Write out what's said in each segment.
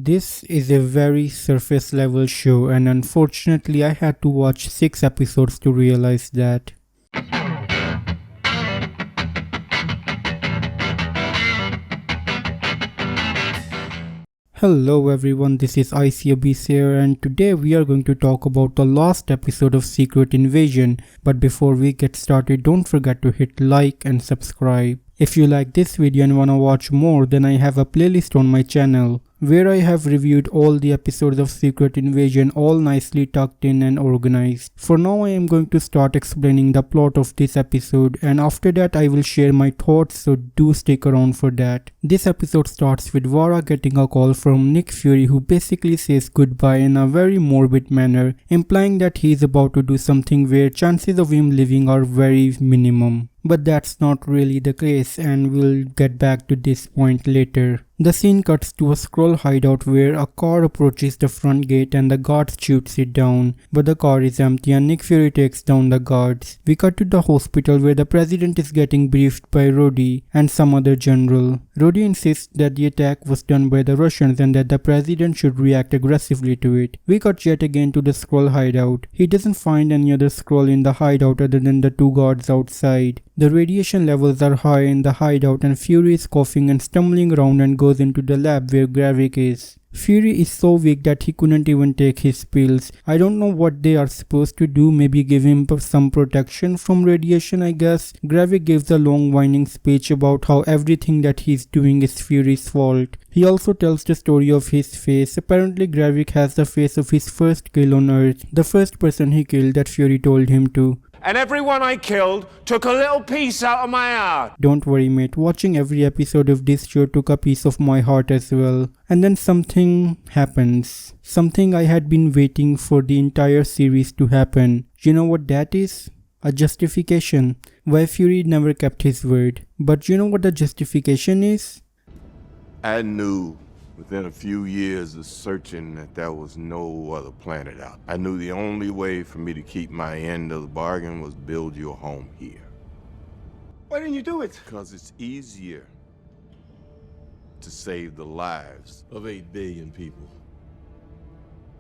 This is a very surface level show, and unfortunately I had to watch 6 episodes to realize that. Hello everyone, this is 𝐒𝐔𝐑𝐅𝐀𝐂𝐄 here, and today we are going to talk about the last episode of Secret Invasion. But before we get started, don't forget to hit like and subscribe. If you like this video and wanna watch more, then I have a playlist on my channel where I have reviewed all the episodes of Secret Invasion, all nicely tucked in and organized. For now I am going to start explaining the plot of this episode, and after that I will share my thoughts, so do stick around for that. This episode starts with Vara getting a call from Nick Fury, who basically says goodbye in a very morbid manner, implying that he is about to do something where chances of him living are very minimum. But that's not really the case, and we'll get back to this point later. The scene cuts to a Skrull hideout where a car approaches the front gate and the guard shoots it down, but the car is empty and Nick Fury takes down the guards. We cut to the hospital where the president is getting briefed by Rhodey and some other general. Rhodey insists that the attack was done by the Russians and that the president should react aggressively to it. We cut yet again to the Skrull hideout. He doesn't find any other Skrull in the hideout other than the 2 guards outside. The radiation levels are high in the hideout and Fury is coughing and stumbling around and goes into the lab where Gravik is. Fury is so weak that he couldn't even take his pills. I don't know what they are supposed to do, maybe give him some protection from radiation I guess. Gravik gives a long whining speech about how everything that he's doing is Fury's fault. He also tells the story of his face. Apparently Gravik has the face of his first kill on Earth, the first person he killed that Fury told him to. And everyone I killed took a little piece out of my heart. Don't worry mate, watching every episode of this show took a piece of my heart as well. And then something happens. Something I had been waiting for the entire series to happen. You know what that is? A justification. Why Fury never kept his word. But you know what the justification is? I knew within a few years of searching that there was no other planet out. I knew the only way for me to keep my end of the bargain was build you a home here. Why didn't you do it? Because it's easier to save the lives of 8 billion people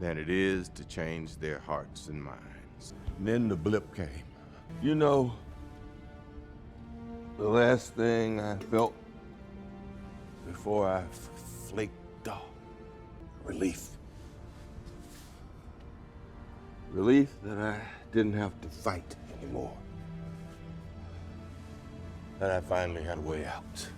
than it is to change their hearts and minds. And then the blip came. You know, the last thing I felt before I flaked off. Relief. Relief that I didn't have to fight anymore. That I finally had a way out.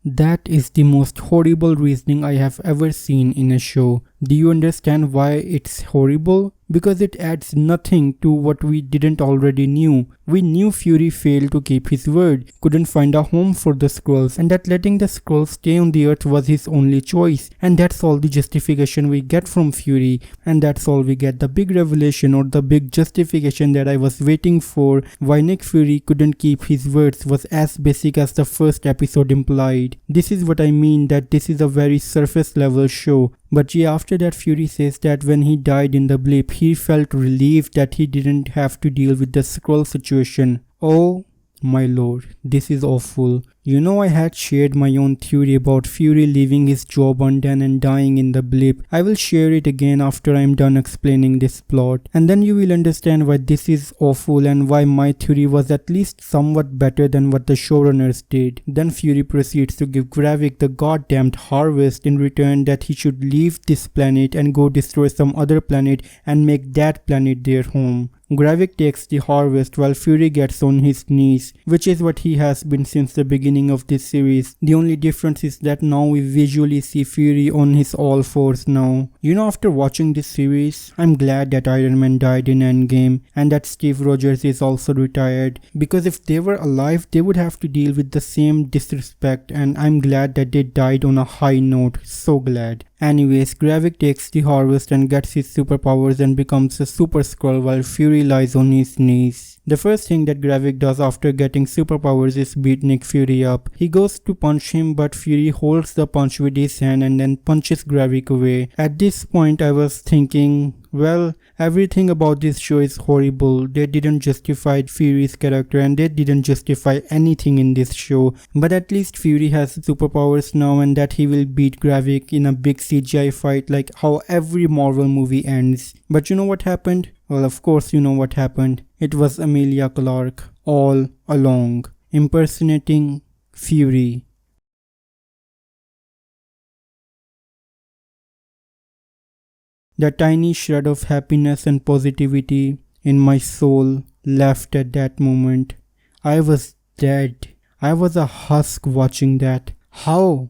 That is the most horrible reasoning I have ever seen in a show. Do you understand why it's horrible? Because it adds nothing to what we didn't already knew. We knew Fury failed to keep his word, couldn't find a home for the Skrulls, and that letting the Skrulls stay on the Earth was his only choice. And that's all the justification we get from Fury, and that's all we get. The big revelation or the big justification that I was waiting for why Nick Fury couldn't keep his words was as basic as the first episode implied. This is what I mean, that this is a very surface level show. But yeah, after that Fury says that when he died in the blip, he felt relieved that he didn't have to deal with the Skrull situation. Oh my lord, this is awful. You know, I had shared my own theory about Fury leaving his job undone and dying in the blip. I will share it again after I am done explaining this plot, and then you will understand why this is awful and why my theory was at least somewhat better than what the showrunners did. Then Fury proceeds to give Gravik the goddamned harvest in return that he should leave this planet and go destroy some other planet and make that planet their home. Gravik takes the harvest while Fury gets on his knees, which is what he has been since the beginning of this series. The only difference is that now we visually see Fury on his all fours now. You know, after watching this series, I'm glad that Iron Man died in Endgame and that Steve Rogers is also retired, because if they were alive they would have to deal with the same disrespect, and I'm glad that they died on a high note. So glad. Anyways, Gravik takes the harvest and gets his superpowers and becomes a Super Skrull while Fury lies on his knees. The first thing that Gravik does after getting superpowers is beat Nick Fury up. He goes to punch him, but Fury holds the punch with his hand and then punches Gravik away. At this point I was thinking, Well, everything about this show is horrible. They didn't justify Fury's character and they didn't justify anything in this show. But at least Fury has superpowers now and that he will beat Gravik in a big CGI fight like how every Marvel movie ends. But you know what happened? Well, of course you know what happened. It was Emilia Clarke all along, impersonating Fury. The tiny shred of happiness and positivity in my soul left at that moment. I was dead. I was a husk watching that. How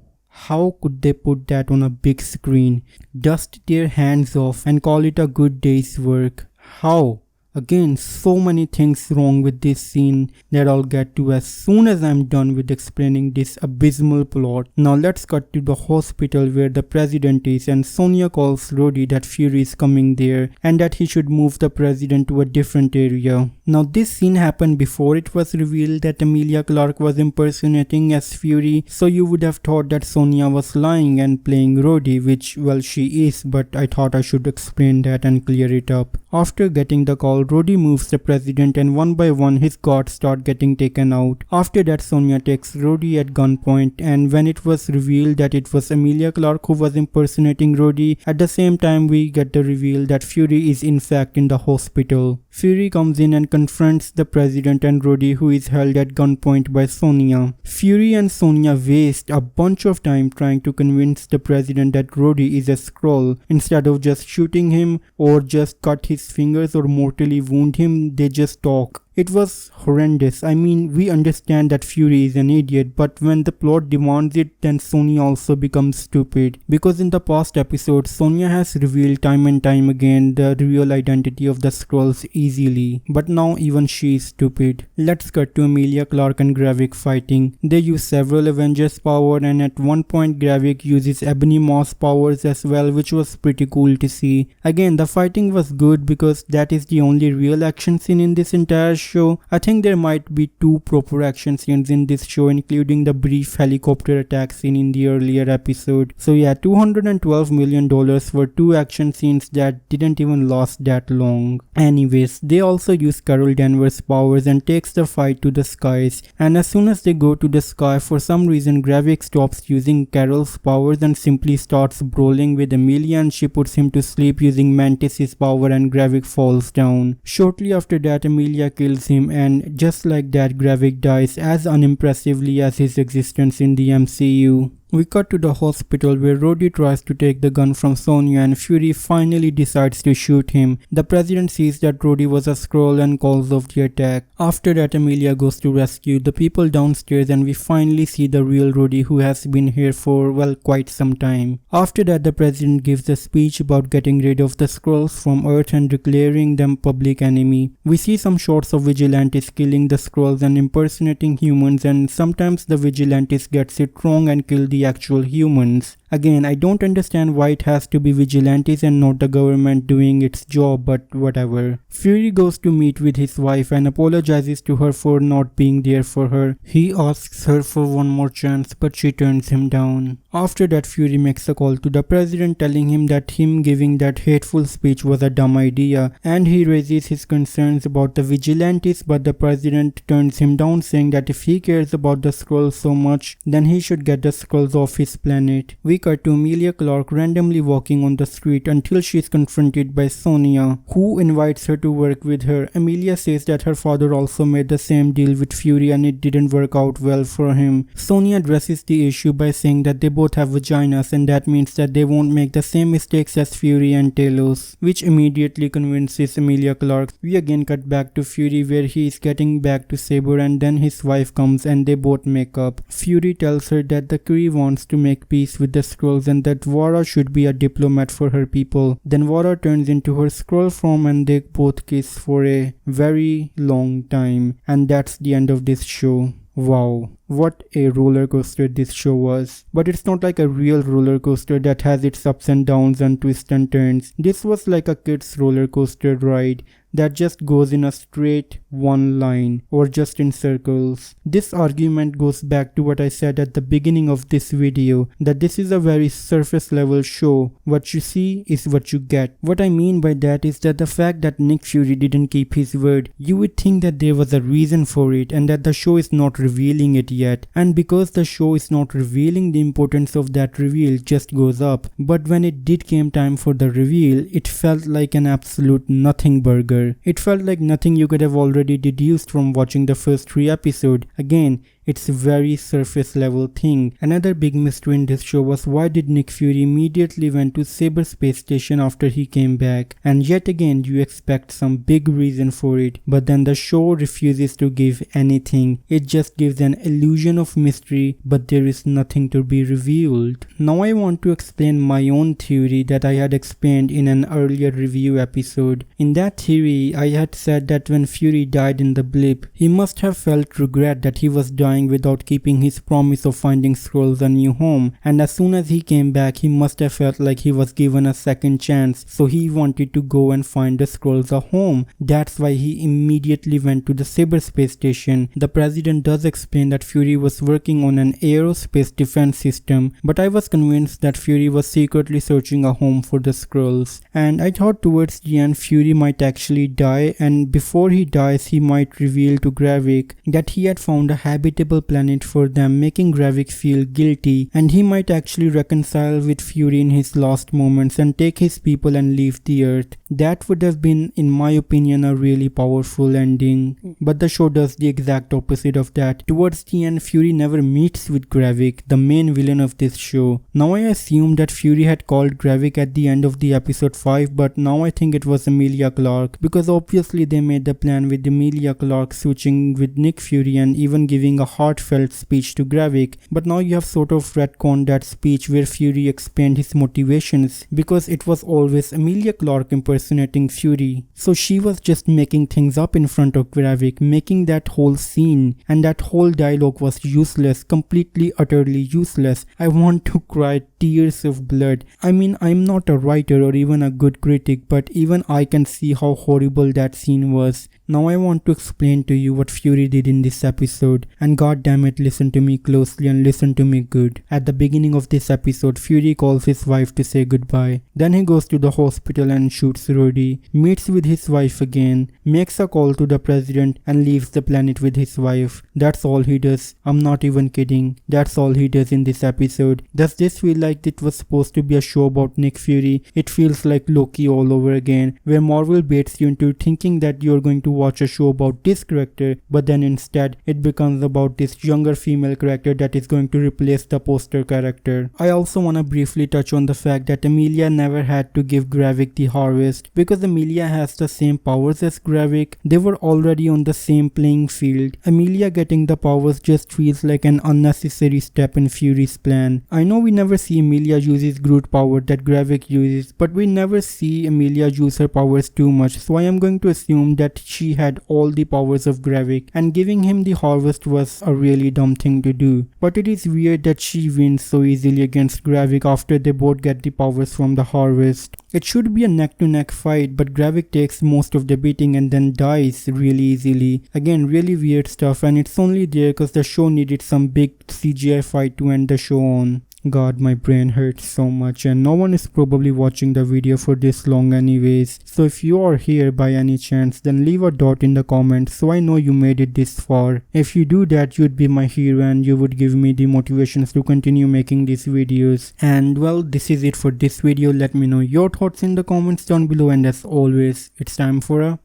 could they put that on a big screen, dust their hands off and call it a good day's work? How? Again, so many things wrong with this scene that I'll get to as soon as I'm done with explaining this abysmal plot. Now let's cut to the hospital where the president is and Sonya calls Rhodey that Fury is coming there and that he should move the president to a different area. Now this scene happened before it was revealed that Emilia Clarke was impersonating as Fury, so you would have thought that Sonya was lying and playing Rhodey, which well she is, but I thought I should explain that and clear it up. After getting the call, Rhodey moves the president and one by one his guards start getting taken out. After that Sonya takes Rhodey at gunpoint and when it was revealed that it was Emilia Clarke who was impersonating Rhodey, at the same time we get the reveal that Fury is in fact in the hospital. Fury comes in and confronts the president and Rhodey, who is held at gunpoint by Sonya. Fury and Sonya waste a bunch of time trying to convince the president that Rhodey is a Skrull. Instead of just shooting him or just cut his fingers or mortally wound him, they just talk. It was horrendous. I mean, we understand that Fury is an idiot, but when the plot demands it, then Sonya also becomes stupid. Because in the past episodes, Sonya has revealed time and time again the real identity of the Skrulls easily. But now even she is stupid. Let's cut to Emilia Clarke and Gravik fighting. They use several Avengers power and at one point Gravik uses Ebony Moss powers as well, which was pretty cool to see. Again, the fighting was good because that is the only real action scene in this entire show. I think there might be 2 proper action scenes in this show, including the brief helicopter attack scene in the earlier episode. So yeah, $212 million for 2 action scenes that didn't even last that long. Anyways, they also use Carol Danvers' powers and takes the fight to the skies, and as soon as they go to the sky, for some reason Gravik stops using Carol's powers and simply starts brawling with Emilia and she puts him to sleep using Mantis's power and Gravik falls down. Shortly after that, Emilia kills him and just like that Gravik dies as unimpressively as his existence in the MCU. We cut to the hospital where Rhodey tries to take the gun from Sonya and Fury finally decides to shoot him. The president sees that Rhodey was a Skrull and calls off the attack. After that, Emilia goes to rescue the people downstairs and we finally see the real Rhodey, who has been here for well quite some time. After that, the president gives a speech about getting rid of the Skrulls from Earth and declaring them public enemy. We see some shots of vigilantes killing the Skrulls and impersonating humans, and sometimes the vigilantes gets it wrong and kill the actual humans. Again, I don't understand why it has to be vigilantes and not the government doing its job, but whatever. Fury goes to meet with his wife and apologizes to her for not being there for her. He asks her for one more chance, but she turns him down. After that, Fury makes a call to the president telling him that him giving that hateful speech was a dumb idea, and he raises his concerns about the vigilantes, but the president turns him down, saying that if he cares about the Skrulls so much, then he should get the Skrulls off his planet. We cut to Emilia Clarke randomly walking on the street until she is confronted by Sonya, who invites her to work with her. Emilia says that her father also made the same deal with Fury and it didn't work out well for him. Sonya addresses the issue by saying that they both have vaginas and that means that they won't make the same mistakes as Fury and Talos, which immediately convinces Emilia Clarke. We again cut back to Fury where he is getting back to Saber and then his wife comes and they both make up. Fury tells her that the Kree wants to make peace with the Skrulls and that Vara should be a diplomat for her people. Then Vara turns into her Skrull form and they both kiss for a very long time, and that's the end of this show. Wow, what a roller coaster this show was. But it's not like a real roller coaster that has its ups and downs and twists and turns. This was like a kid's roller coaster ride that just goes in a straight one line or just in circles. This argument goes back to what I said at the beginning of this video, that this is a very surface level show. What you see is what you get. What I mean by that is that the fact that Nick Fury didn't keep his word, you would think that there was a reason for it and that the show is not revealing it yet, and because the show is not revealing, the importance of that reveal just goes up. But when it did came time for the reveal, it felt like an absolute nothing burger. It felt like nothing you could have already deduced from watching the first 3 episodes. Again, it's a very surface level thing. Another big mystery in this show was why did Nick Fury immediately went to Saber space station after he came back, and yet again you expect some big reason for it, but then the show refuses to give anything. It just gives an illusion of mystery, but there is nothing to be revealed. Now I want to explain my own theory that I had explained in an earlier review episode. In that theory, I had said that when Fury died in the blip, he must have felt regret that he was dying without keeping his promise of finding Skrulls a new home, and as soon as he came back he must have felt like he was given a second chance, so he wanted to go and find the Skrulls a home. That's why he immediately went to the Saber space station. The president does explain that Fury was working on an aerospace defense system, but I was convinced that Fury was secretly searching a home for the Skrulls, and I thought towards the end Fury might actually die, and before he dies he might reveal to Gravik that he had found a habitable planet for them, making Gravik feel guilty, and he might actually reconcile with Fury in his last moments and take his people and leave the earth. That would have been, in my opinion, a really powerful ending, but the show does the exact opposite of that. Towards the end, Fury never meets with Gravik, the main villain of this show. Now I assume that Fury had called Gravik at the end of the episode 5, but now I think it was Emilia Clarke, because obviously they made the plan with Emilia Clarke switching with Nick Fury and even giving a heartfelt speech to Gravik, but now you have sort of retconned that speech where Fury explained his motivations, because it was always Emilia Clarke impersonating Fury, so she was just making things up in front of Gravik, making that whole scene, and that whole dialogue was useless, completely utterly useless. I want to cry tears of blood. I mean, I'm not a writer or even a good critic, but even I can see how horrible that scene was. Now I want to explain to you what Fury did in this episode, and god damn it, listen to me closely and listen to me good. At the beginning of this episode, Fury calls his wife to say goodbye. Then he goes to the hospital and shoots Rhodey, meets with his wife again, makes a call to the president and leaves the planet with his wife. That's all he does. I'm not even kidding. That's all he does in this episode. Does this feel like it was supposed to be a show about Nick Fury? It feels like Loki all over again, where Marvel baits you into thinking that you're going to watch a show about this character, but then instead it becomes about this younger female character that is going to replace the poster character. I also want to briefly touch on the fact that Emilia never had to give Gravik the harvest, because Emilia has the same powers as Gravik. They were already on the same playing field. Emilia getting the powers just feels like an unnecessary step in Fury's plan. I know we never see Emilia use his Groot power that Gravik uses, but we never see Emilia use her powers too much, so I am going to assume that she had all the powers of Gravik, and giving him the harvest was a really dumb thing to do. But it is weird that she wins so easily against Gravik after they both get the powers from the harvest. It should be a neck-to-neck fight, but Gravik takes most of the beating and then dies really easily. Again, really weird stuff, and it's only there because the show needed some big CGI fight to end the show on. God, my brain hurts so much, and no one is probably watching the video for this long anyways. So if you are here by any chance, then leave a dot in the comments so I know you made it this far. If you do that, you'd be my hero and you would give me the motivations to continue making these videos. And well, this is it for this video. Let me know your thoughts in the comments down below, and as always, it's time for a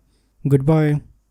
goodbye.